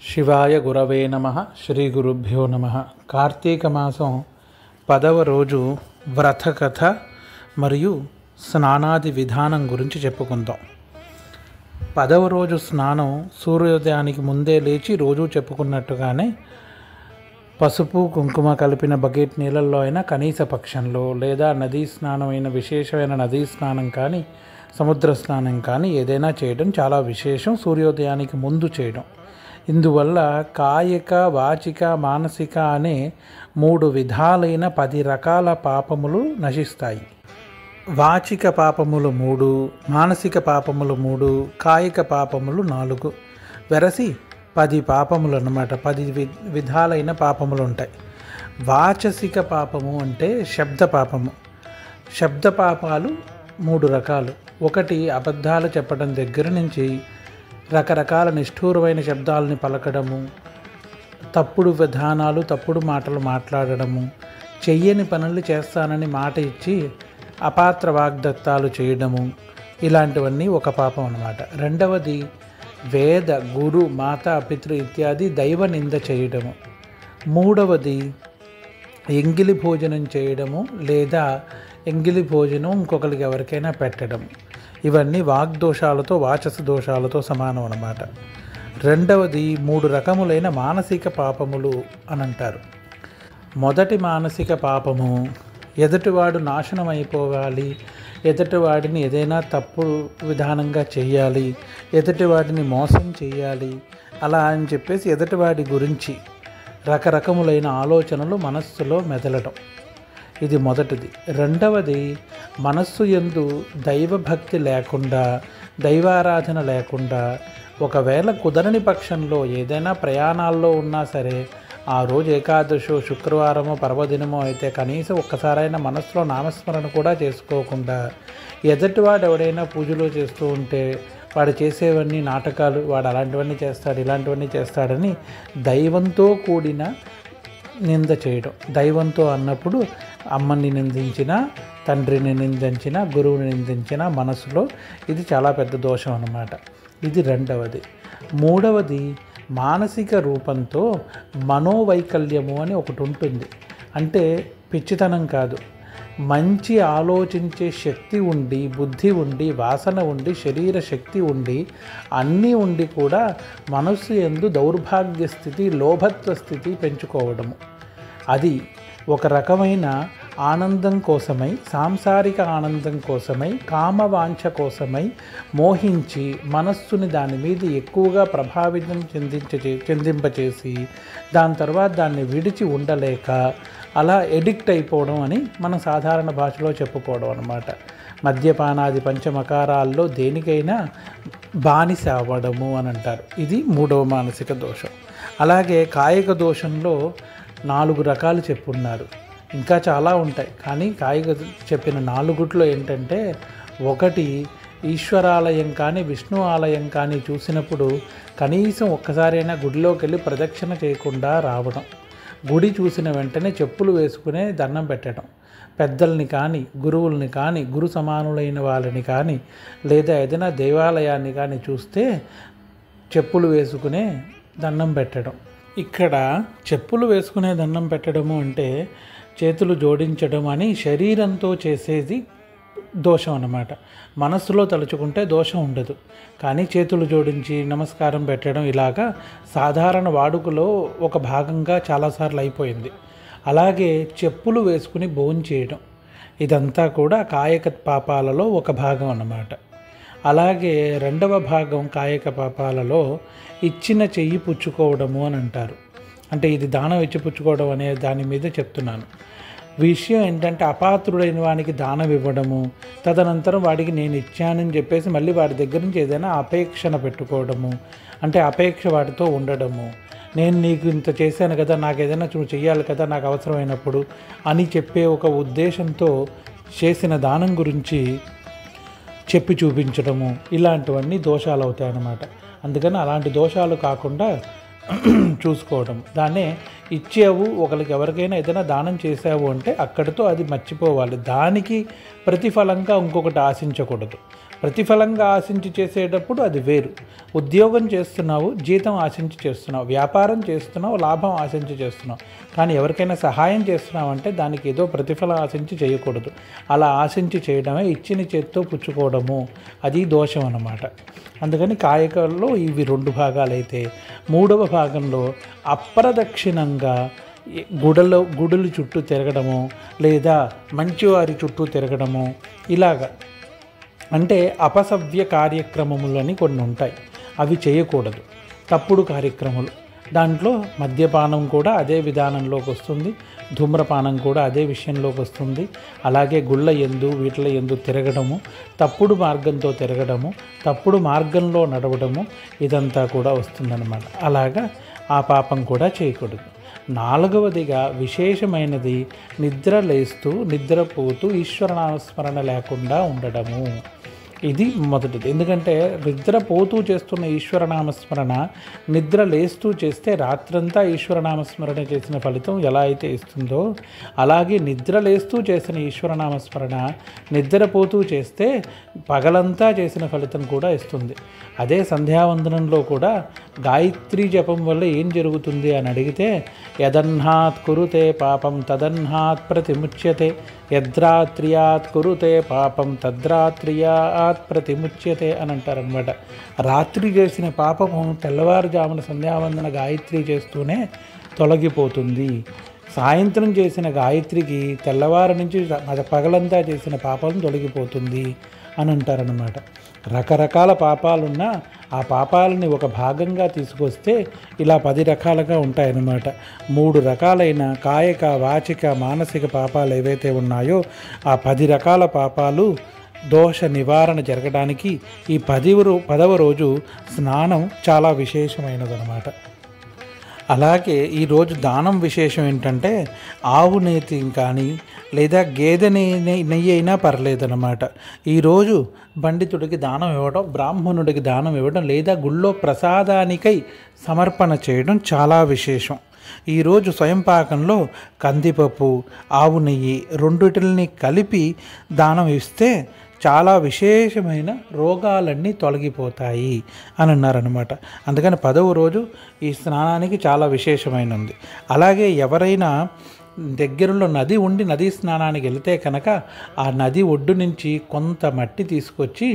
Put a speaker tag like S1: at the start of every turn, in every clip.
S1: శివాయ గురవే నమః. శ్రీ గురుభ్యో నమః. కార్తీక మాసం 10వ రోజు వ్రత కథ మరియు స్నానాది విధానం గురించి చెప్పుకుందాం. 10వ రోజు స్నానం సూర్యోదయానికి ముందే లేచి రోజు చెప్పుకున్నట్టుగానే పసుపు కుంకుమ కలిపిన బకెట్ నీళ్ళల్లో అయినా కనీస పక్షంలో, లేదా నదీ స్నానమైన విశేషమైన నదీ స్నానం కానీ సముద్ర స్నానం కానీ ఏదైనా చేయడం చాలా విశేషం. సూర్యోదయానికి ముందు చేయడం. ఇందువల్ల కాయిక, వాచిక, మానసిక అనే 3 విధాలైన 10 రకాల పాపములు నశిస్తాయి. వాచిక పాపములు 3, మానసిక పాపములు 3, కాయిక పాపములు 4, వెరసి 10 పాపములు అన్నమాట. 10 విధాలైన పాపములు ఉంటాయి. వాచసిక పాపము అంటే శబ్ద పాపము. శబ్ద పాపాలు 3 రకాలు. ఒకటి అబద్ధాలు చెప్పడం దగ్గర నుంచి రకరకాల నిష్ఠూరమైన శబ్దాలని పలకడము, తప్పుడు విధానాలు, తప్పుడు మాటలు మాట్లాడడము, చెయ్యని పనులు చేస్తానని మాట ఇచ్చి అపాత్ర వాగ్దత్తాలు చేయడము, ఇలాంటివన్నీ ఒక పాపం అన్నమాట. రెండవది వేద, గురు, మాత, పితృ ఇత్యాది దైవ నింద చేయడము. మూడవది ఎంగిలి భోజనం చేయడము, లేదా ఎంగిలి భోజనం ఇంకొకరికి ఎవరికైనా పెట్టడం. ఇవన్నీ వాగ్దోషాలతో, వాచస దోషాలతో సమానం అన్నమాట. రెండవది 3 రకములైన మానసిక పాపములు అని అంటారు. మొదటి మానసిక పాపము ఎదుటివాడు నాశనం అయిపోవాలి, ఎదుటివాడిని ఏదైనా తప్పుడు విధానంగా చేయాలి, ఎదుటివాడిని మోసం చేయాలి అలా అని చెప్పేసి ఎదుటివాడి గురించి రకరకములైన ఆలోచనలు మనస్సులో మెదలడం. ఇది మొదటిది. రెండవది మనస్సు యందు దైవభక్తి లేకుండా, దైవారాధన లేకుండా, ఒకవేళ కుదరని పక్షంలో ఏదైనా ప్రయాణాల్లో ఉన్నా సరే, ఆ రోజు ఏకాదశో, శుక్రవారమో, పర్వదినమో అయితే కనీసం ఒక్కసారైనా మనస్సులో నామస్మరణ కూడా చేసుకోకుండా, ఎదుటివాడు ఎవడైనా పూజలు చేస్తూ ఉంటే వాడు చేసేవన్నీ నాటకాలు, వాడు అలాంటివన్నీ చేస్తాడు, ఇలాంటివన్నీ చేస్తాడని దైవంతో కూడిన నింద చేయడం. దైవంతో అన్నప్పుడు అమ్మని నిందించిన, తండ్రిని నిందించిన, గురువుని నిందించిన మనసులో ఇది చాలా పెద్ద దోషం అన్నమాట. ఇది రెండవది. మూడవది మానసిక రూపంతో మనోవైకల్యము అని ఒకటి ఉంటుంది. అంటే పిచ్చితనం కాదు, మంచి ఆలోచించే శక్తి ఉండి, బుద్ధి ఉండి, వాసన ఉండి, శరీర శక్తి ఉండి, అన్నీ ఉండి కూడా మనస్సు యందు దౌర్భాగ్య స్థితి, లోభత్వ స్థితి పెంచుకోవడము. అది ఒక రకమైన ఆనందం కోసమై, సాంసారిక ఆనందం కోసమై, కామవాంఛ కోసమై మోహించి మనస్సుని దాని మీద ఎక్కువగా ప్రభావితం చెందింపచేసి దాని తర్వాత దాన్ని విడిచి ఉండలేక అలా ఎడిక్ట్ అయిపోవడం అని మనం సాధారణ భాషలో చెప్పుకోవడం అన్నమాట. మద్యపానాది పంచమకారాల్లో దేనికైనా బానిస అవ్వడము అని అంటారు. ఇది 3వ మానసిక దోషం. అలాగే కాయిక దోషంలో 4 రకాలు చెప్పున్నారు. ఇంకా చాలా ఉంటాయి, కానీ కాయిక చెప్పిన 4 ఏంటంటే, ఒకటి ఈశ్వరాలయం కానీ విష్ణు ఆలయం కానీ చూసినప్పుడు కనీసం ఒక్కసారైనా గుడిలోకి వెళ్ళి ప్రదక్షిణ చేయకుండా రావడం. గుడి చూసిన వెంటనే చెప్పులు వేసుకునే దండం పెట్టడం. పెద్దల్ని కానీ, గురువుల్ని కానీ, గురు సమానులైన వాళ్ళని కానీ, లేదా ఏదైనా దేవాలయాన్ని కానీ చూస్తే చెప్పులు వేసుకునే దండం పెట్టడం. ఇక్కడ చెప్పులు వేసుకునే దండం పెట్టడము అంటే చేతులు జోడించడం అని శరీరంతో చేసేది దోషం అన్నమాట. మనస్సులో తలుచుకుంటే దోషం ఉండదు, కానీ చేతులు జోడించి నమస్కారం పెట్టడం ఇలాగా సాధారణ వాడుకలో ఒక భాగంగా చాలాసార్లు అయిపోయింది. అలాగే చెప్పులు వేసుకుని భోంచేయడం, ఇదంతా కూడా కాయక పాపాలలో ఒక భాగం అన్నమాట. అలాగే రెండవ భాగం కాయక పాపాలలో ఇచ్చిన చెయ్యి పుచ్చుకోవడము అని అంటారు. అంటే ఇది దానం ఇచ్చి పుచ్చుకోవడం అనే దాని మీద చెప్తున్నాను. విషయం ఏంటంటే, అపాత్రుడైన వానికి దానం ఇవ్వడము, తదనంతరం వాడికి నేను ఇచ్చానని చెప్పేసి మళ్ళీ వాడి దగ్గర నుంచి ఏదైనా అపేక్షణ పెట్టుకోవడము, అంటే అపేక్ష వాటితో ఉండడము. నేను నీకు ఇంత చేశాను కదా, నాకు ఏదైనా చెయ్యాలి కదా నాకు అవసరమైనప్పుడు అని చెప్పే ఒక ఉద్దేశంతో చేసిన దానం గురించి చెప్పి చూపించడము, ఇలాంటివన్నీ దోషాలు అవుతాయి అన్నమాట. అందుకని అలాంటి దోషాలు కాకుండా చూసుకోవడం. దాన్నే ఇచ్చావు, ఒకరికి ఎవరికైనా ఏదైనా దానం చేసావు అంటే అక్కడితో అది మర్చిపోవాలి. దానికి ప్రతిఫలంగా ఇంకొకటి ఆశించకూడదు. ప్రతిఫలంగా ఆశించి చేసేటప్పుడు అది వేరు. ఉద్యోగం చేస్తున్నావు, జీతం ఆశించి చేస్తున్నావు, వ్యాపారం చేస్తున్నావు, లాభం ఆశించి చేస్తున్నావు. కానీ ఎవరికైనా సహాయం చేస్తున్నావు అంటే దానికి ఏదో ప్రతిఫలం ఆశించి చేయకూడదు. అలా ఆశించి చేయడమే ఇచ్చిన చేత్తో పుచ్చుకోవడము, అది దోషం అన్నమాట. అందుకని కాయకాల్లో ఇవి 2 భాగాలైతే, 3వ భాగంలో అప్రదక్షిణంగా గుడుల చుట్టూ తిరగడము, లేదా మంచివారి చుట్టూ తిరగడము, ఇలాగా అంటే అపసవ్య కార్యక్రమములని కొన్ని ఉంటాయి, అవి చేయకూడదు. తప్పుడు కార్యక్రమాలు, దాంట్లో మద్యపానం కూడా అదే విధానంలోకి వస్తుంది, ధూమ్రపానం కూడా అదే విషయంలోకి వస్తుంది. అలాగే గుళ్ళ యందు వీటిల యందు తిరగడము, తప్పుడు మార్గంతో తిరగడము, తప్పుడు మార్గంలో నడవడము, ఇదంతా కూడా వస్తుందన్నమాట. అలాగా ఆ పాపం కూడా చేయకూడదు. 4వదిగా విశేషమైనది నిద్ర లేస్తూ నిద్రపోతూ ఈశ్వరనామస్మరణ లేకుండా ఉండడము. ఇది మొదటిది. ఎందుకంటే నిద్రపోతూ చేస్తున్న ఈశ్వరనామస్మరణ నిద్ర లేస్తూ చేస్తే రాత్రంతా ఈశ్వరనామస్మరణ చేసిన ఫలితం ఎలా అయితే ఇస్తుందో, అలాగే నిద్ర లేస్తూ చేసిన ఈశ్వరనామస్మరణ నిద్రపోతూ చేస్తే పగలంతా చేసిన ఫలితం కూడా ఇస్తుంది. అదే సంధ్యావందనంలో కూడా గాయత్రీ జపం వల్ల ఏం జరుగుతుంది అని అడిగితే, యదన్హాత్ కురుతే పాపం తదన్హాత్ ప్రతిముచ్యతే, యద్రాత్ర్యాత్ కురుతే పాపం తద్రాత్ర్యాత్ ప్రతిముచ్యతే అని అంటారనమాట. రాత్రి చేసిన పాపము తెల్లవారుజామున సంధ్యావందన గాయత్రి చేస్తూనే తొలగిపోతుంది. సాయంత్రం చేసిన గాయత్రికి తెల్లవారు నుంచి పగలంతా చేసిన పాపం తొలగిపోతుంది అని అంటారనమాట. రకరకాల పాపాలున్నా ఆ పాపాలని ఒక భాగంగా తీసుకొస్తే ఇలా 10 రకాలుగా ఉంటాయన్నమాట. 3 రకాలైన కాయక, వాచిక, మానసిక పాపాలు ఏవైతే ఉన్నాయో ఆ 10 రకాల పాపాలు దోష నివారణ జరగడానికి ఈ 10వ రోజు స్నానం చాలా విశేషమైనదన్నమాట. అలాగే ఈరోజు దానం విశేషం ఏంటంటే ఆవు నేతి కానీ లేదా గేదె నెయ్యి అయినా పర్లేదన్నమాట. ఈరోజు పండితుడికి దానం ఇవ్వడం, బ్రాహ్మణుడికి దానం ఇవ్వడం, లేదా గుళ్ళో ప్రసాదానికై సమర్పణ చేయడం చాలా విశేషం. ఈరోజు స్వయంపాకంలో కందిపప్పు, ఆవు నెయ్యి రెండిటిని కలిపి దానం ఇస్తే చాలా విశేషమైన రోగాలన్నీ తొలగిపోతాయి అని అన్నారనమాట. అందుకని 10వ రోజు ఈ స్నానానికి చాలా విశేషమైనది. అలాగే ఎవరైనా దగ్గరలో నది ఉండి నదీ స్నానానికి వెళితే కనుక ఆ నది ఒడ్డు నుంచి కొంత మట్టి తీసుకొచ్చి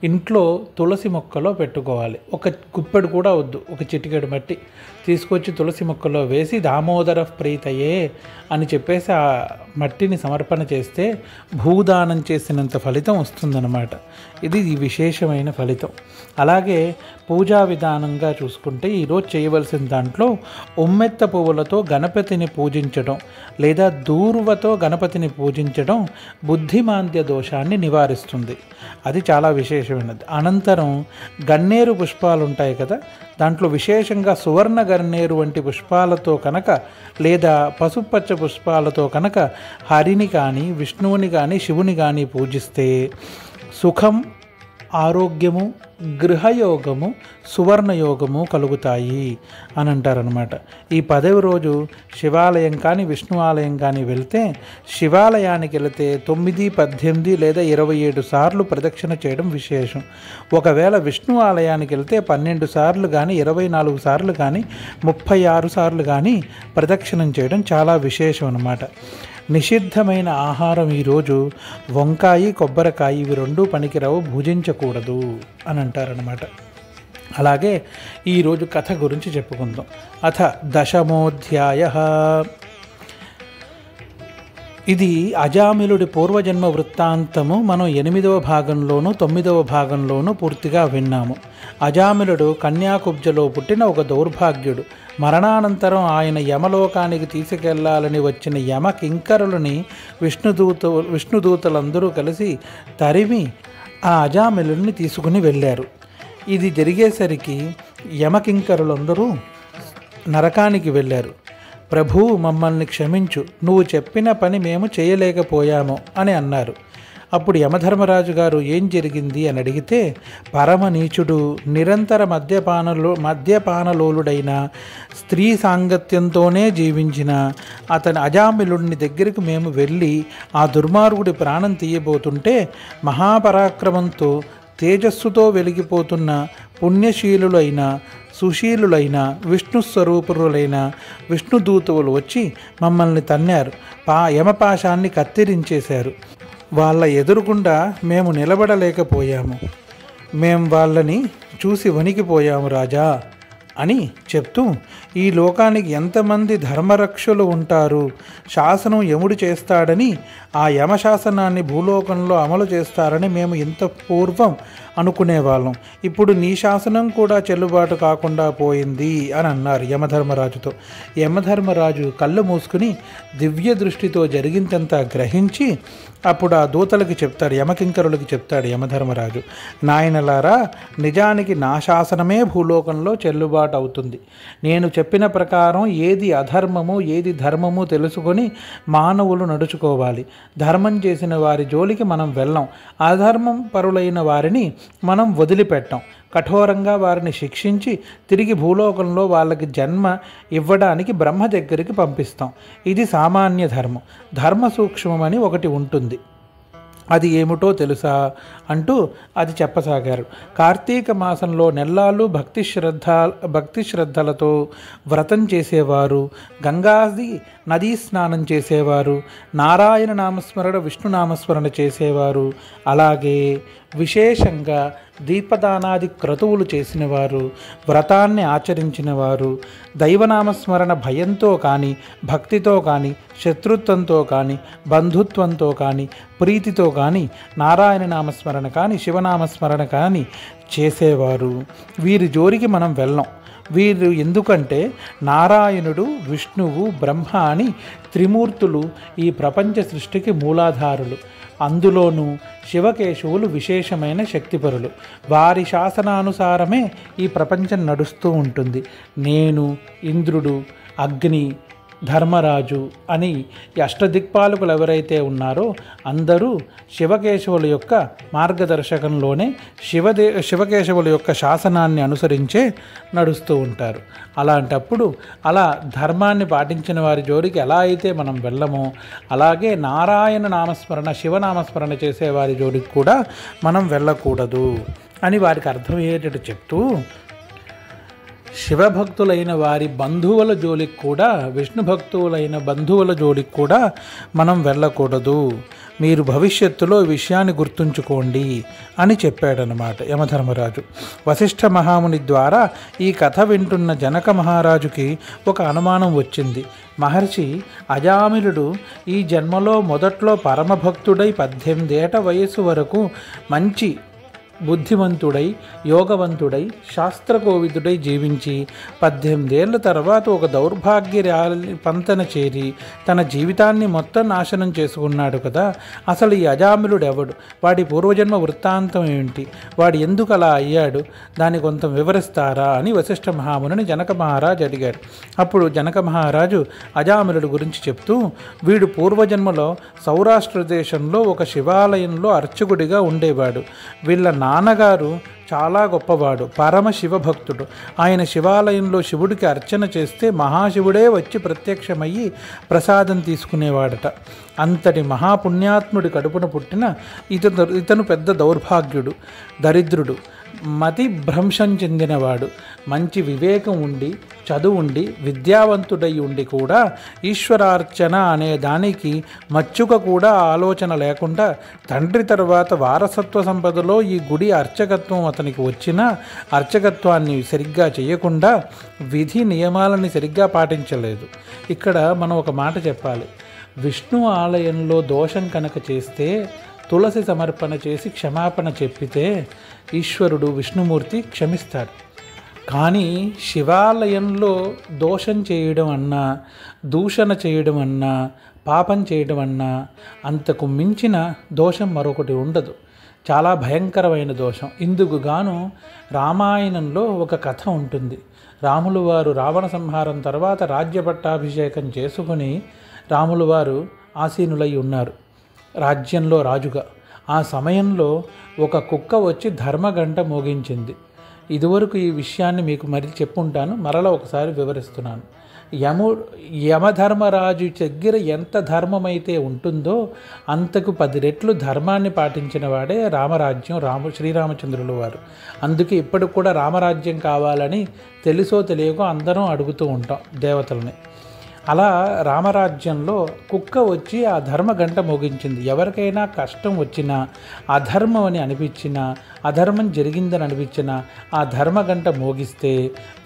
S1: ఇంట్లో తులసి మొక్కలో పెట్టుకోవాలి. ఒక గుప్పెడు కూడా వద్దు, ఒక చిటికెడు మట్టి తీసుకొచ్చి తులసి మొక్కలో వేసి దామోదర ప్రీతయే అని చెప్పేసి ఆ మట్టిని సమర్పణ చేస్తే భూదానం చేసినంత ఫలితం వస్తుందన్నమాట. ఇది విశేషమైన ఫలితం. అలాగే పూజా విధానంగా చూసుకుంటే ఈరోజు చేయవలసిన దాంట్లో ఉమ్మెత్త పువ్వులతో గణపతిని పూజించడం లేదా దూర్వతో గణపతిని పూజించడం బుద్ధిమాంద్య దోషాన్ని నివారిస్తుంది. అది చాలా విశేషమైనది. అనంతరం గన్నేరు పుష్పాలు ఉంటాయి కదా, దాంట్లో విశేషంగా సువర్ణ గన్నేరు వంటి పుష్పాలతో కనుక లేదా పసుపచ్చ పుష్పాలతో కనుక హరిని కానీ విష్ణువుని కానీ శివుని కానీ పూజిస్తే సుఖం, ఆరోగ్యము, గృహయోగము, సువర్ణయోగము కలుగుతాయి అని అంటారనమాట. ఈ 10వ రోజు శివాలయం కానీ విష్ణు ఆలయం కానీ వెళ్తే, శివాలయానికి వెళితే 9, 18 లేదా 27 సార్లు ప్రదక్షిణ చేయడం విశేషం. ఒకవేళ విష్ణు ఆలయానికి వెళ్తే 12 సార్లు కానీ 24 సార్లు కానీ 36 సార్లు కానీ ప్రదక్షిణం చేయడం చాలా విశేషం అన్నమాట. నిషిద్ధమైన ఆహారం ఈరోజు వంకాయ, కొబ్బరికాయ ఇవి 2 పనికిరావు, భుజించకూడదు అని అంటారనమాట. అలాగే ఈరోజు కథ గురించి చెప్పుకుందాం. అథ 10మోధ్యాయ. ఇది అజామిలుడి పూర్వజన్మ వృత్తాంతము. మనం 8వ భాగంలోనూ 9వ భాగంలోనూ పూర్తిగా విన్నాము. అజామిలుడు కన్యాకుబ్జలో పుట్టిన ఒక దౌర్భాగ్యుడు. మరణానంతరం ఆయన యమలోకానికి తీసుకెళ్లాలని వచ్చిన యమ కింకరులని విష్ణుదూతలందరూ కలిసి తరిమి ఆ అజామిలుడిని తీసుకుని వెళ్ళారు. ఇది జరిగేసరికి యమకింకరులందరూ నరకానికి వెళ్ళారు. ప్రభు, మమ్మల్ని క్షమించు, నువ్వు చెప్పిన పని మేము చేయలేకపోయాము అని అన్నారు. అప్పుడు యమధర్మరాజు గారు ఏం జరిగింది అని అడిగితే, పరమనీచుడు, నిరంతర మద్యపానలోలుడైన స్త్రీ సాంగత్యంతోనే జీవించిన అతని అజామిలుడిని దగ్గరికి మేము వెళ్ళి ఆ దుర్మార్గుడి ప్రాణం తీయబోతుంటే మహాపరాక్రమంతో తేజస్సుతో వెలిగిపోతున్న పుణ్యశీలులైన సుశీలులైన విష్ణు స్వరూపులైన విష్ణుదూతువులు వచ్చి మమ్మల్ని తన్నారు, యమపాశాన్ని కత్తిరించేశారు. వాళ్ళ ఎదురుగుండా మేము నిలబడలేకపోయాము. మేం వాళ్ళని చూసి వణికిపోయాము రాజా అని చెప్తూ, ఈ లోకానికి ఎంతమంది ధర్మరక్షులు ఉంటారు, శాసనం యముడు చేస్తాడని ఆ యమశాసనాన్ని భూలోకంలో అమలు చేస్తారని మేము ఇంత పూర్వం అనుకునేవాళ్ళం. ఇప్పుడు నీ శాసనం కూడా చెల్లుబాటు కాకుండా పోయింది అని అన్నారు యమధర్మరాజుతో. యమధర్మరాజు కళ్ళు మూసుకుని దివ్య దృష్టితో జరిగిందంతా గ్రహించి అప్పుడు ఆ దూతలకి చెప్తాడు, యమకింకరులకి చెప్తాడు యమధర్మరాజు, నాయనలారా, నిజానికి నా శాసనమే భూలోకంలో చెల్లుబాటు అవుతుంది. నేను చెప్పిన ప్రకారం ఏది అధర్మము ఏది ధర్మము తెలుసుకొని మానవులు నడుచుకోవాలి. ధర్మం చేసిన వారి జోలికి మనం వెళ్ళం, అధర్మం పరులైన వారిని మనం వదిలిపెట్టాం. కఠోరంగా వారిని శిక్షించి తిరిగి భూలోకంలో వాళ్ళకి జన్మ ఇవ్వడానికి బ్రహ్మ దగ్గరికి పంపిస్తాం. ఇది సామాన్య ధర్మం. ధర్మ సూక్ష్మమని ఒకటి ఉంటుంది, అది ఏమిటో తెలుసా అంటూ అది చెప్పసాగారు. కార్తీక మాసంలో నెల్లాళ్ళు భక్తి శ్రద్ధలతో వ్రతం చేసేవారు, గంగాది నదీ స్నానం చేసేవారు, నారాయణ నామస్మరణ విష్ణు నామస్మరణ చేసేవారు, అలాగే విశేషంగా దీపదానాది క్రతువులు చేసినవారు, వ్రతాన్ని ఆచరించిన వారు, దైవనామస్మరణ భయంతో కానీ భక్తితో కానీ శత్రుత్వంతో కానీ బంధుత్వంతో కానీ ప్రీతితో కానీ నారాయణ నామస్మరణ కానీ శివనామస్మరణ కానీ చేసేవారు. వీరి జోరికి మనం వెళ్ళం. వీరు ఎందుకంటే నారాయణుడు విష్ణువు బ్రహ్మ అని త్రిమూర్తులు ఈ ప్రపంచ సృష్టికి మూలాధారులు. అందులోనూ శివకేశవులు విశేషమైన శక్తిపరులు. వారి శాసనానుసారమే ఈ ప్రపంచం నడుస్తూ ఉంటుంది. నేను, ఇంద్రుడు, అగ్ని, ధర్మరాజు అని అష్టదిక్పాలకులు ఎవరైతే ఉన్నారో అందరూ శివకేశవుల యొక్క మార్గదర్శకంలోనే శివకేశవుల యొక్క శాసనాన్ని అనుసరించే నడుస్తూ ఉంటారు. అలాంటప్పుడు అలా ధర్మాన్ని పాటించిన వారి జోలికి ఎలా అయితే మనం వెళ్ళమో అలాగే నారాయణ నామస్మరణ శివనామస్మరణ చేసే వారి జోలికి కూడా మనం వెళ్ళకూడదు అని వారికి అర్థమయ్యేటట్టు చెప్తూ, శివభక్తులైన వారి బంధువుల జోలికి కూడా విష్ణు భక్తులైన బంధువుల జోలికి కూడా మనం వెళ్ళకూడదు. మీరు భవిష్యత్తులో ఈ విషయాన్ని గుర్తుంచుకోండి అని చెప్పాడనమాట యమధర్మరాజు. వశిష్ఠ మహాముని ద్వారా ఈ కథ వింటున్న జనక మహారాజుకి ఒక అనుమానం వచ్చింది. మహర్షి అజామిలుడు ఈ జన్మలో మొదట్లో పరమభక్తుడై 18 ఏట వయస్సు వరకు మంచి బుద్ధిమంతుడై యోగవంతుడై శాస్త్రకోవిదుడై జీవించి 18 ఏళ్ల తర్వాత ఒక దౌర్భాగ్య పంతన చేరి తన జీవితాన్ని మొత్తం నాశనం చేసుకున్నాడు కదా. అసలు ఈ అజామిలుడు ఎవడు, వాడి పూర్వజన్మ వృత్తాంతం ఏమిటి, వాడు ఎందుకు అలా అయ్యాడు, దాన్ని కొంత వివరిస్తారా అని వశిష్ఠ మహామునిని జనక మహారాజు అడిగాడు. అప్పుడు జనక మహారాజు అజామిలుడు గురించి చెప్తూ, వీడు పూర్వజన్మలో సౌరాష్ట్ర దేశంలో ఒక శివాలయంలో అర్చకుడిగా ఉండేవాడు. వీళ్ళ నాన్నగారు చాలా గొప్పవాడు, పరమ శివభక్తుడు. ఆయన శివాలయంలో శివుడికి అర్చన చేస్తే మహాశివుడే వచ్చి ప్రత్యక్షమయ్యి ప్రసాదం తీసుకునేవాడట. అంతటి మహాపుణ్యాత్ముడి కడుపున పుట్టిన ఇతను పెద్ద దౌర్భాగ్యుడు, దరిద్రుడు, మతి భ్రంశం చెందినవాడు. మంచి వివేకం ఉండి చదువుండి విద్యావంతుడై ఉండి కూడా ఈశ్వరార్చన అనే దానికి మచ్చుక కూడా ఆలోచన లేకుండా తండ్రి తర్వాత వారసత్వ సంపదలో ఈ గుడి అర్చకత్వం అతనికి వచ్చినా అర్చకత్వాన్ని సరిగ్గా చేయకుండా విధి నియమాలని సరిగ్గా పాటించలేదు. ఇక్కడ మనం ఒక మాట చెప్పాలి. విష్ణు ఆలయంలో దోషం కనుక చేస్తే తులసి సమర్పణ చేసి క్షమాపణ చెప్పితే ఈశ్వరుడు విష్ణుమూర్తి క్షమిస్తాడు. కానీ శివాలయంలో దోషం చేయడం అన్నా దూషణ చేయడం అన్నా పాపం చేయడం అన్నా అంతకు మించిన దోషం మరొకటి ఉండదు. చాలా భయంకరమైన దోషం. ఇందుకు గాను రామాయణంలో ఒక కథ ఉంటుంది. రాములు వారు రావణ సంహారం తర్వాత రాజ్య పట్టాభిషేకం చేసుకుని రాములు వారు ఆసీనులై ఉన్నారు రాజ్యంలో రాజుగా. ఆ సమయంలో ఒక కుక్క వచ్చి ధర్మగంట మోగించింది. ఇదివరకు ఈ విషయాన్ని మీకు మరి చెప్పుంటాను, మరలా ఒకసారి వివరిస్తున్నాను. యమధర్మరాజు దగ్గర ఎంత ధర్మమైతే ఉంటుందో అంతకు 10 రెట్లు ధర్మాన్ని పాటించిన వాడే శ్రీరామచంద్రుల వారు. అందుకే ఇప్పటికి కూడా రామరాజ్యం కావాలని తెలుసో తెలియకో అందరం అడుగుతూ ఉంటాం దేవతల్ని. అలా రామరాజ్యంలో కుక్క వచ్చి ఆ ధర్మ గంట మోగించింది. ఎవరికైనా కష్టం వచ్చినా, అధర్మం అని అనిపించినా, అధర్మం జరిగిందని అనిపించినా ఆ ధర్మ గంట మోగిస్తే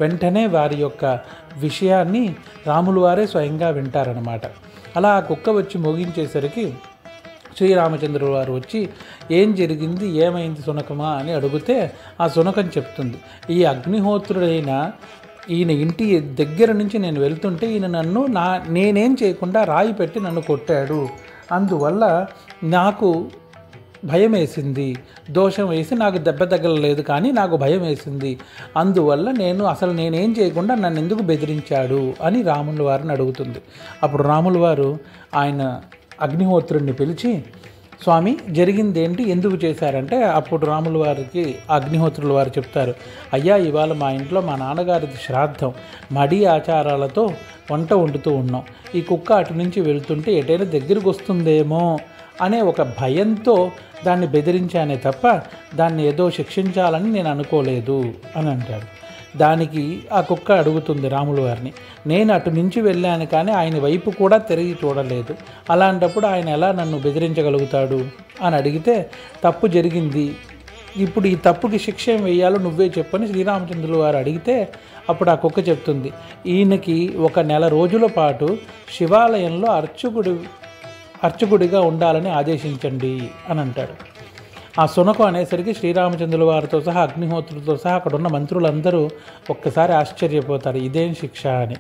S1: వెంటనే వారి యొక్క విషయాన్ని రాములు వారే స్వయంగా వింటారనమాట. అలా ఆ కుక్క వచ్చి మోగించేసరికి శ్రీరామచంద్రుల వారు వచ్చి ఏం జరిగింది, ఏమైంది సునకమా అని అడిగితే ఆ సునకం చెప్తుంది, ఈ అగ్నిహోత్రుడైన ఈయన ఇంటి దగ్గర నుంచి నేను వెళ్తుంటే ఈయన నేనేం చేయకుండా రాయి పెట్టి నన్ను కొట్టాడు. అందువల్ల నాకు భయం వేసింది, దోషం వేసి నాకు దెబ్బ తగలలేదు, కానీ నాకు భయం వేసింది. అందువల్ల నేనేం చేయకుండా నన్ను ఎందుకు బెదిరించాడు అని రాముల వారిని అడుగుతుంది. అప్పుడు రాముల వారు ఆయన అగ్నిహోత్రుడిని పిలిచి, స్వామి జరిగిందేంటి, ఎందుకు చేశారంటే అప్పుడు రాముల వారికి అగ్నిహోత్రుల వారు చెప్తారు, అయ్యా ఇవాళ మా ఇంట్లో మా నాన్నగారిది శ్రాద్ధం, మడి ఆచారాలతో వంట వండుతూ ఉన్నాం. ఈ కుక్క అటు నుంచి వెళ్తుంటే ఎటైనా దగ్గరికి వస్తుందేమో అనే ఒక భయంతో దాన్ని బెదిరించానే తప్ప దాన్ని ఏదో శిక్షించాలని నేను అనుకోలేదు అని అంటాడు. దానికి ఆ కుక్క అడుగుతుంది రాముల వారిని, నేను అటు నుంచి వెళ్ళాను కానీ ఆయన వైపు కూడా తిరిగి చూడలేదు, అలాంటప్పుడు ఆయన ఎలా నన్ను బెదిరించగలుగుతాడు అని అడిగితే, తప్పు జరిగింది, ఇప్పుడు ఈ తప్పుకి శిక్ష ఏం వేయాలో నువ్వే చెప్పని శ్రీరామచంద్రుల వారు అడిగితే అప్పుడు ఆ కుక్క చెప్తుంది, ఈయనకి 1 నెల రోజుల పాటు శివాలయంలో అర్చకుడిగా ఉండాలని ఆదేశించండి అని అంటాడు. ఆ సునకం అనేసరికి శ్రీరామచంద్రుల వారితో సహా అగ్నిహోత్రులతో సహా అక్కడ ఉన్న మంత్రులందరూ ఒక్కసారి ఆశ్చర్యపోతారు, ఇదేం శిక్ష అని.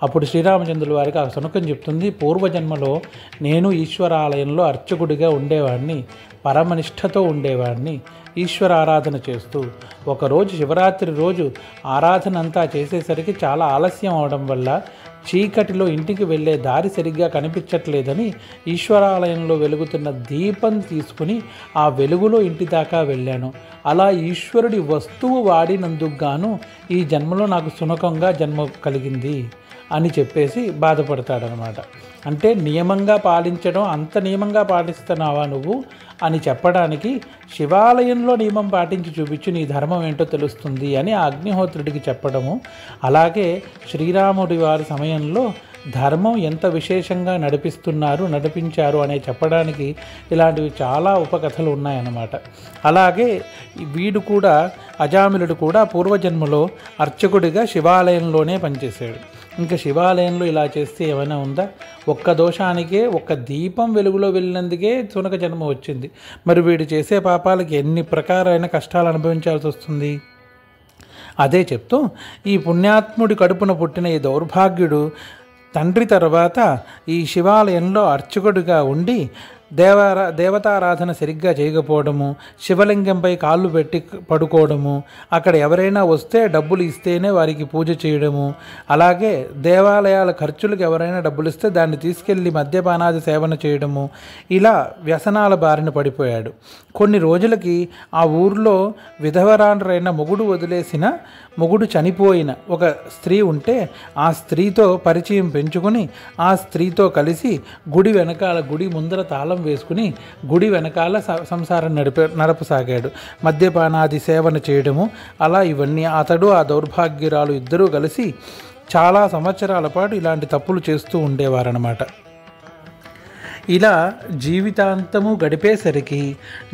S1: అప్పుడు శ్రీరామచంద్రుల వారికి ఆ సునకం చెప్తుంది, పూర్వజన్మలో నేను ఈశ్వరాలయంలో అర్చకుడిగా ఉండేవాడిని, పరమనిష్టతో ఉండేవాడిని, ఈశ్వర ఆరాధన చేస్తూ ఒకరోజు శివరాత్రి రోజు ఆరాధన అంతా చేసేసరికి చాలా ఆలస్యం అవడం వల్ల చీకటిలో ఇంటికి వెళ్ళే దారి సరిగ్గా కనిపించట్లేదని ఈశ్వరాలయంలో వెలుగుతున్న దీపం తీసుకుని ఆ వెలుగులో ఇంటి దాకా వెళ్ళాను. అలా ఈశ్వరుడి వస్తువు వాడినందుకు గాను ఈ జన్మలో నాకు సునకంగా జన్మ కలిగింది అని చెప్పేసి బాధపడతాడనమాట. అంటే నియమంగా పాలించడం, అంత నియమంగా పాటిస్తున్నావా నువ్వు అని చెప్పడానికి శివాలయంలో నియమం పాటించి చూపించు, నీ ధర్మం ఏంటో తెలుస్తుంది అని ఆ అగ్నిహోత్రుడికి చెప్పడము. అలాగే శ్రీరాముడి వారి సమయంలో ధర్మం ఎంత విశేషంగా నడిపించారు అనే చెప్పడానికి ఇలాంటివి చాలా ఉపకథలు ఉన్నాయన్నమాట. అలాగే వీడు కూడా అజామిలుడు కూడా పూర్వజన్మలో అర్చకుడిగా శివాలయంలోనే పనిచేశాడు. ఇంకా శివాలయంలో ఇలా చేస్తే ఏమైనా ఉందా? ఒక్క దోషానికే, ఒక్క దీపం వెలుగులో వెళ్ళినందుకే సునక జన్మ వచ్చింది. మరి వీడు చేసే పాపాలకి ఎన్ని ప్రకారైన కష్టాలు అనుభవించాల్సి వస్తుంది. అదే చెప్తూ ఈ పుణ్యాత్ముడి కడుపున పుట్టిన ఈ దౌర్భాగ్యుడు తండ్రి తర్వాత ఈ శివాలయంలో అర్చకుడిగా ఉండి దేవతారాధన సరిగ్గా చేయకపోవడము, శివలింగంపై కాళ్ళు పెట్టి పడుకోవడము, అక్కడ ఎవరైనా వస్తే డబ్బులు ఇస్తేనే వారికి పూజ చేయడము, అలాగే దేవాలయాల ఖర్చులకు ఎవరైనా డబ్బులు ఇస్తే దాన్ని తీసుకెళ్ళి మద్యపానాది సేవన చేయడము, ఇలా వ్యసనాల బారిన పడిపోయాడు. కొన్ని రోజులకి ఆ ఊర్లో విధవరాండ్రైన మొగుడు చనిపోయిన ఒక స్త్రీ ఉంటే ఆ స్త్రీతో పరిచయం పెంచుకొని ఆ స్త్రీతో కలిసి గుడి ముందర తాళం వేసుకుని గుడి వెనకాల సంసారం నడపసాగాడు. మద్యపానాది సేవన చేయడము, అలా ఇవన్నీ అతడు ఆ దౌర్భాగ్యురాలు ఇద్దరూ కలిసి చాలా సంవత్సరాల పాటు ఇలాంటి తప్పులు చేస్తూ ఉండేవారన్నమాట. ఇలా జీవితాంతము గడిపేసరికి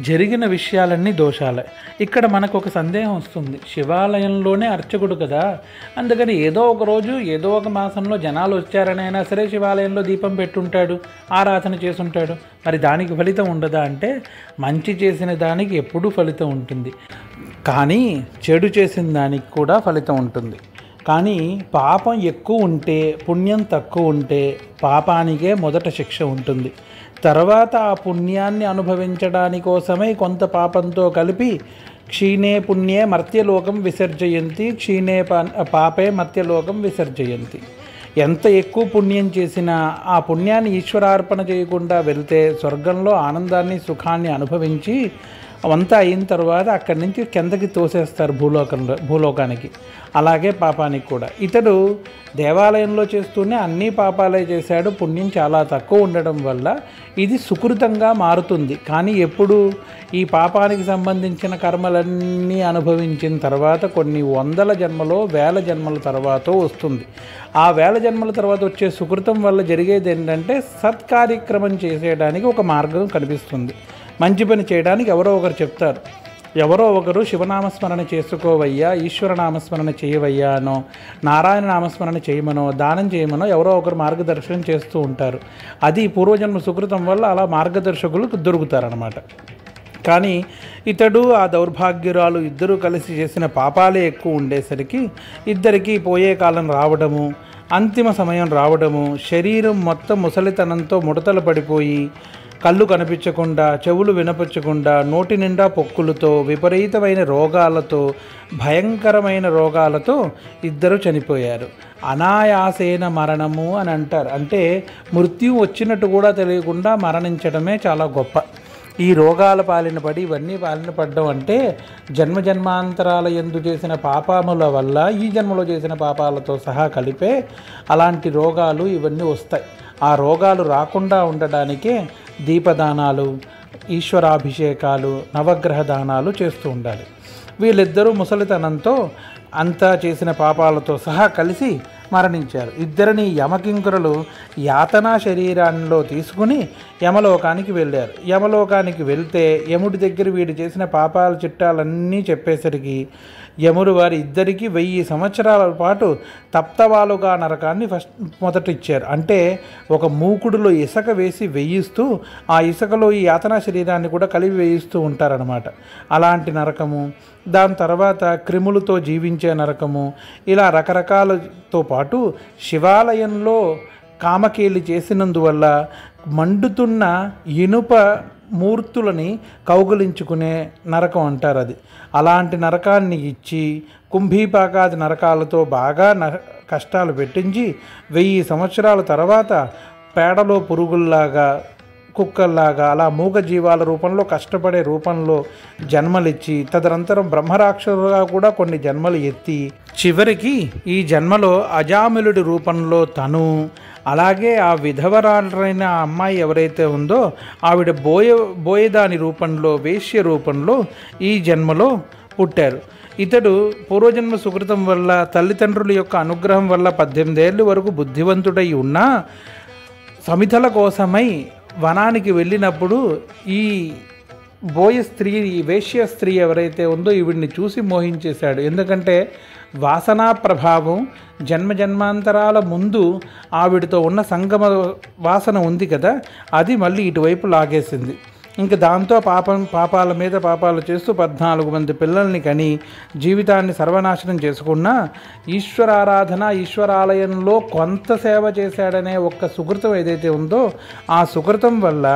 S1: జరిగిన విషయాలన్నీ దోషాలే. ఇక్కడ మనకు ఒక సందేహం వస్తుంది, శివాలయంలోనే అర్చకుడు కదా, అందుకని ఏదో ఒక రోజు ఏదో ఒక మాసంలో జనాలు వచ్చారనైనా సరే శివాలయంలో దీపం పెట్టుంటాడు, ఆరాధన చేసుంటాడు, మరి దానికి ఫలితం ఉండదా అంటే మంచి చేసిన దానికి ఎప్పుడూ ఫలితం ఉంటుంది, కానీ చెడు చేసిన దానికి కూడా ఫలితం ఉంటుంది. కానీ పాపం ఎక్కువ ఉంటే పుణ్యం తక్కువ ఉంటే పాపానికే మొదట శిక్ష ఉంటుంది. తర్వాత ఆ పుణ్యాన్ని అనుభవించడాని కోసమే కొంత పాపంతో కలిపి క్షీణే పుణ్యే మర్త్యలోకం విసర్జయంతి, క్షీణే పాపే మర్త్యలోకం విసర్జయంతి. ఎంత ఎక్కువ పుణ్యం చేసినా ఆ పుణ్యాన్ని ఈశ్వరార్పణ చేయకుండా వెళ్తే స్వర్గంలో ఆనందాన్ని సుఖాన్ని అనుభవించి అవంతా అయిన తర్వాత అక్కడి నుంచి కిందకి తోసేస్తారు భూలోకానికి. అలాగే పాపానికి కూడా ఇతడు దేవాలయంలో చేస్తూనే అన్ని పాపాలే చేశాడు, పుణ్యం చాలా తక్కువ ఉండడం వల్ల ఇది సుకృతంగా మారుతుంది. కానీ ఎప్పుడు ఈ పాపానికి సంబంధించిన కర్మలన్నీ అనుభవించిన తర్వాత కొన్ని వందల జన్మలో వేల జన్మల తర్వాత వస్తుంది. ఆ వేల జన్మల తర్వాత వచ్చే సుకృతం వల్ల జరిగేది ఏంటంటే సత్కార్యక్రమం చేసేయడానికి ఒక మార్గం కనిపిస్తుంది. మంచి పని చేయడానికి ఎవరో ఒకరు చెప్తారు, ఎవరో ఒకరు శివనామస్మరణ చేసుకోవయ్యా, ఈశ్వర నామస్మరణ చేయవయ్యా అనో, నారాయణ నామస్మరణ చేయమనో, దానం చేయమనో ఎవరో ఒకరు మార్గదర్శనం చేస్తూ ఉంటారు. అది పూర్వజన్మ సుకృతం వల్ల అలా మార్గదర్శకులు దొరుకుతారనమాట. కానీ ఇతడు ఆ దౌర్భాగ్యురాలు ఇద్దరూ కలిసి చేసిన పాపాలే ఎక్కువ ఉండేసరికి ఇద్దరికీ పోయే కాలం రావడము, అంతిమ సమయం రావడము, శరీరం మొత్తం ముసలితనంతో ముడతలు పడిపోయి కళ్ళు కనిపించకుండా, చెవులు వినపచ్చకుండా, నోటి నిండా పొక్కులతో, విపరీతమైన రోగాలతో, భయంకరమైన రోగాలతో ఇద్దరు చనిపోయారు. అనాయాసేన మరణము అని అంటారు. అంటే మృత్యు వచ్చినట్టు కూడా తెలియకుండా మరణించడమే చాలా గొప్ప. ఈ రోగాల పాలిన పడి ఇవన్నీ పాలిన పడడం అంటే జన్మజన్మాంతరాల యందు చేసిన పాపముల వల్ల ఈ జన్మలో చేసిన పాపాలతో సహా కలిపే అలాంటి రోగాలు ఇవన్నీ వస్తాయి. ఆ రోగాలు రాకుండా ఉండడానికే దీపదానాలు, ఈశ్వరాభిషేకాలు, నవగ్రహ దానాలు చేస్తూ ఉండాలి. వీళ్ళిద్దరూ ముసలితనంతో అంతా చేసిన పాపాలతో సహా కలిసి మరణించారు. ఇద్దరిని యమకింకరులు యాతనా శరీరాల్లో తీసుకుని యమలోకానికి వెళ్ళారు. యమలోకానికి వెళ్తే యముడి దగ్గర వీడు చేసిన పాపాల చిట్టాలన్నీ చెప్పేసరికి యముడు వారి ఇద్దరికీ 1000 సంవత్సరాల పాటు తప్తవాలుగా నరకాన్ని మొదట ఇచ్చారు. అంటే ఒక మూకుడులో ఇసుక వేసి వేయిస్తూ ఆ ఇసుకలో ఈ యాతనా శరీరాన్ని కూడా కలిపి వేయిస్తూ ఉంటారనమాట. అలాంటి నరకము, దాని తర్వాత క్రిములతో జీవించే నరకము, ఇలా రకరకాలతో పాటు శివాలయంలో కామకేలి చేసినందువల్ల మండుతున్న ఇనుప మూర్తులని కౌగులించుకునే నరకం అంటారు అది. అలాంటి నరకాన్ని ఇచ్చి కుంభీపాకాది నరకాలతో బాగా కష్టాలు పెట్టించి 1000 సంవత్సరాల తర్వాత పేడలో పురుగుల్లాగా, కుక్కల్లాగా అలా మూగ జీవాల రూపంలో కష్టపడే రూపంలో జన్మలిచ్చి తదనంతరం బ్రహ్మరాక్షసులుగా కూడా కొన్ని జన్మలు ఎత్తి చివరికి ఈ జన్మలో అజామిలుడి రూపంలో తను, అలాగే ఆ విధవరాలైన ఆ అమ్మాయి ఎవరైతే ఉందో ఆవిడ బోయదాని రూపంలో, వేశ్య రూపంలో ఈ జన్మలో పుట్టారు. ఇతడు పూర్వజన్మ సుకృతం వల్ల, తల్లిదండ్రుల యొక్క అనుగ్రహం వల్ల 18 ఏళ్ళ వరకు బుద్ధివంతుడై ఉన్నా సమిధల కోసమై వనానికి వెళ్ళినప్పుడు ఈ బోయ స్త్రీ, ఈ వేశ్య స్త్రీ ఎవరైతే ఉందో ఈవిడిని చూసి మోహించేశాడు. ఎందుకంటే వాసనా ప్రభావం జన్మజన్మాంతరాల ముందు ఆవిడతో ఉన్న సంగమ వాసన ఉంది కదా, అది మళ్ళీ ఇటువైపు లాగేసింది. ఇంక దాంతో పాపాల మీద పాపాలు చేస్తూ 14 మంది పిల్లల్ని కని జీవితాన్ని సర్వనాశనం చేసుకున్న ఈశ్వరారాధన, ఈశ్వరాలయంలో కొంత సేవ చేశాడనే ఒక్క సుకృతం ఏదైతే ఉందో ఆ సుకృతం వల్ల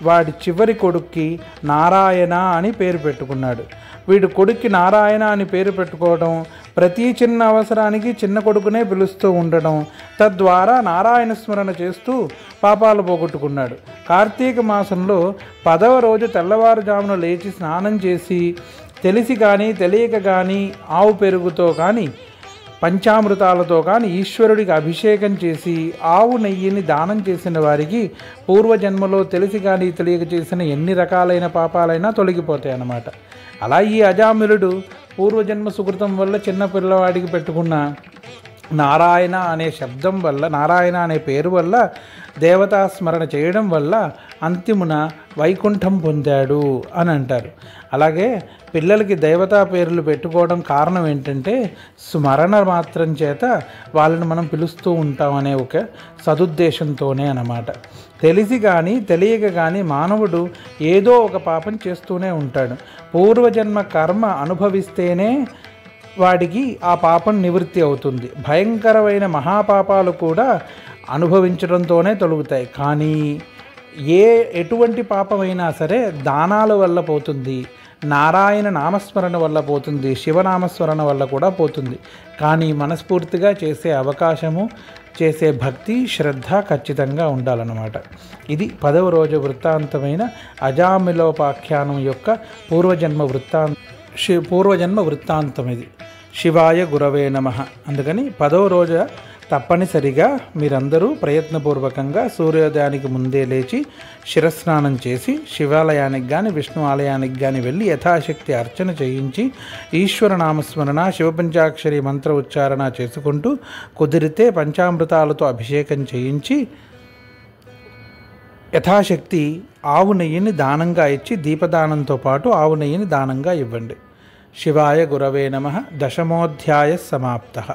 S1: వాడి చివరి కొడుక్కి నారాయణ అని పేరు పెట్టుకున్నాడు. వీడు కొడుక్కి నారాయణ అని పేరు పెట్టుకోవడం, ప్రతి చిన్న అవసరానికి చిన్న కొడుకునే పిలుస్తూ ఉండడం, తద్వారా నారాయణ స్మరణ చేస్తూ పాపాలు పోగొట్టుకున్నాడు. కార్తీక మాసంలో 10వ రోజు తెల్లవారుజామున లేచి స్నానం చేసి తెలిసి కానీ తెలియక కానీ ఆవు పెరుగుతో కానీ పంచామృతాలతో కానీ ఈశ్వరుడికి అభిషేకం చేసి ఆవు నెయ్యిని దానం చేసిన వారికి పూర్వజన్మలో తెలిసి కానీ తెలియక చేసిన ఎన్ని రకాలైన పాపాలైనా తొలగిపోతాయి అన్నమాట. అలా ఈ అజామిలుడు పూర్వజన్మ సుకృతం వల్ల చిన్న పిల్లవాడికి పెట్టుకున్న నారాయణ అనే శబ్దం వల్ల, నారాయణ అనే పేరు వల్ల, దేవతా స్మరణ చేయడం వల్ల అంతిమున వైకుంఠం పొందాడు అని అంటారు. అలాగే పిల్లలకి దేవతా పేర్లు పెట్టుకోవడం కారణం ఏంటంటే స్మరణ మాత్రం చేత వాళ్ళని మనం పిలుస్తూ ఉంటామనే ఒక సదుద్దేశంతోనే అన్నమాట. తెలిసి కానీ తెలియక కానీ మానవుడు ఏదో ఒక పాపం చేస్తూనే ఉంటాడు. పూర్వజన్మ కర్మ అనుభవిస్తేనే వాడికి ఆ పాపం నివృత్తి అవుతుంది. భయంకరమైన మహాపాపాలు కూడా అనుభవించడంతోనే తొలుగుతాయి. కానీ ఎటువంటి పాపమైనా సరే దానాల వల్ల పోతుంది, నారాయణ నామస్మరణ వల్ల పోతుంది, శివనామస్మరణ వల్ల కూడా పోతుంది. కానీ మనస్ఫూర్తిగా చేసే అవకాశము చేసే భక్తి శ్రద్ధ ఖచ్చితంగా ఉండాలన్నమాట. ఇది 10వ రోజు వృత్తాంతమైన అజామిలోపాఖ్యానం యొక్క పూర్వజన్మ వృత్తాంతం ఇది. శివాయ గురవే నమః. అందుకని 10వ రోజు తప్పనిసరిగా మీరందరూ ప్రయత్నపూర్వకంగా సూర్యోదయానికి ముందే లేచి శిరస్నానం చేసి శివాలయానికి కానీ విష్ణు ఆలయానికి కానీ వెళ్ళి యథాశక్తి అర్చన చేయించి ఈశ్వరనామస్మరణ శివపంచాక్షరి మంత్ర ఉచ్చారణ చేసుకుంటూ కుదిరితే పంచామృతాలతో అభిషేకం చేయించి యథాశక్తి ఆవు నెయ్యిని దానంగా ఇచ్చి దీపదానంతో పాటు ఆవు నెయ్యిని దానంగా ఇవ్వండి. శివాయ గురవే నమః. 10వ అధ్యాయ సమాప్తః.